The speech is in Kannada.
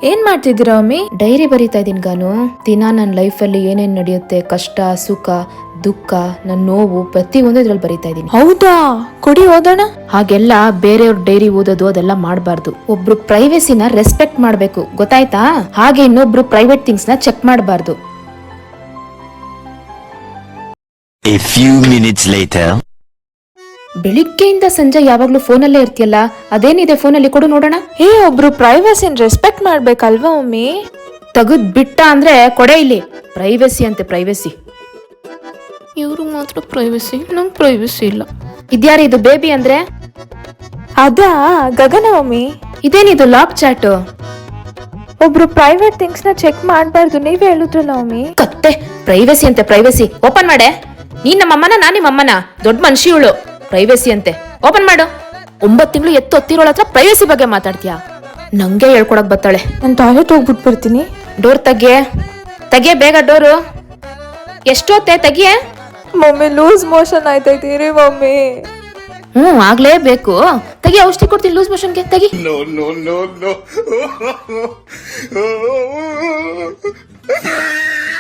ಏನ್ ಮಾಡ್ತಿದ್ದೀರಾ ಮಮ್ಮಿ? ಡೈರಿ ಬರೀತಾ ಇದೀನಿ ಗಾನು. ದಿನ ನನ್ನ ಲೈಫಲ್ಲಿ ಏನೇನ್ ನಡೆಯುತ್ತೆ, ಕಷ್ಟ ಸುಖ ದುಃಖ, ನನ್ನ ನೋವು ಪ್ರತಿಯೊಂದು ಇದ್ರಲ್ಲಿ ಬರೀತಾ ಇದೀನಿ. ಹೌದಾ? ಕೊಡಿ ಓದೋಣ. ಹಾಗೆಲ್ಲ ಬೇರೆಯವ್ರ ಡೈರಿ ಓದೋದು ಅದೆಲ್ಲ ಮಾಡಬಾರ್ದು. ಒಬ್ರು ಪ್ರೈವೇಸಿನ ರೆಸ್ಪೆಕ್ಟ್ ಮಾಡ್ಬೇಕು, ಗೊತ್ತಾಯ್ತಾ? ಹಾಗೆ ಇನ್ನೊಬ್ರು ಪ್ರೈವೇಟ್ ಥಿಂಗ್ಸ್ ನ ಚೆಕ್ ಮಾಡಬಾರ್ದು. A few minutes later. ಬೆಳಿಗ್ಗೆಯಿಂದ ಸಂಜೆ ಯಾವಾಗ್ಲೂ ಫೋನಲ್ಲೇ ಇರ್ತೀಯಲ್ಲ, ಅದೇನಿದೆ ಫೋನಲ್ಲಿ ಕೊಡು ನೋಡೋಣ. ಒಬ್ರು ಪ್ರೈವಸಿನ ರೆಸ್ಪೆಕ್ಟ್ ಮಾಡ್ಬೇಕಲ್ವಾ ಮಮ್ಮಿ? ತೆಗೆದ್ ಬಿಟ್ಟ ಅಂದ್ರೆ ಕೊಡೆ ಇಲ್ಲಿ. ಪ್ರೈವೇಸಿ ಅಂತೆ ಪ್ರೈವೇಸಿ. ಇವ್ರು ಮಾತ್ರ ಪ್ರೈವಸಿ, ನಂಗೆ ಪ್ರೈವಸಿ ಇಲ್ಲ. ಇದ್ಯಾರ ಇದು ಬೇಬಿ ಅಂದ್ರೆ? ಅದಾ ಗಗನ ಮಮ್ಮಿ. ಇದೇನಿದು ಲಾಕ್ ಚಾಟ್? ಒಬ್ರು ಪ್ರೈವೇಟ್ ಥಿಂಗ್ಸ್ ನ ಚೆಕ್ ಮಾಡಬಾರ್ದು, ನೀವೇ ಹೇಳಿದ್ರಲ್ಲ ಮಮ್ಮಿ. ಕತ್ತೆ, ಪ್ರೈವೇಸಿ ಅಂತೆ ಪ್ರೈವೇಸಿ. ಓಪನ್ ಮಾಡೆ. ನೀನ್ ನಮ್ಮಮ್ಮನ, ನಾನ್ ನಿಮ್ಮಮ್ಮನ? ದೊಡ್ಡ ಮನುಷ್ಯ ಇವಳು. ಪ್ರೈವೇಸಿ ಅಂತೆ, ಓಪನ್ ಮಾಡು. 9 ತಿಂಗಳು ಎತ್ತು ಹೊತ್ತಿರೋಳ ಹತ್ರ ಪ್ರೈವೇಸಿ ಬಗ್ಗೆ ಮಾತಾಡ್ತೀಯಾ? ನಂಗೆ ಹೇಳ್ಕೊಡಕ್ ಬರ್ತಾಳೆ. ನಾನು ಟಾಯ್ಲೆಟ್ ಹೋಗ್ಬಿಟ್ಟು ಬರ್ತೀನಿ. ಡೋರ್ ತೆಗೆ ಬೇಗ ಡೋರು. ಎಷ್ಟೊತ್ತೆ ತೆಗಿಯೇ? ಮಮ್ಮಿ ಲೂಸ್ ಮೋಷನ್ ಆಯ್ತೈತೀರಿ ಮಮ್ಮಿ. ಆಗ್ಲೇಬೇಕು. ತೆಗಿ, ಔಷಧಿ ಕೊಡ್ತೀನಿ ಲೂಸ್ ಮೋಷನ್ಗೆ. ತೆಗಿ. No.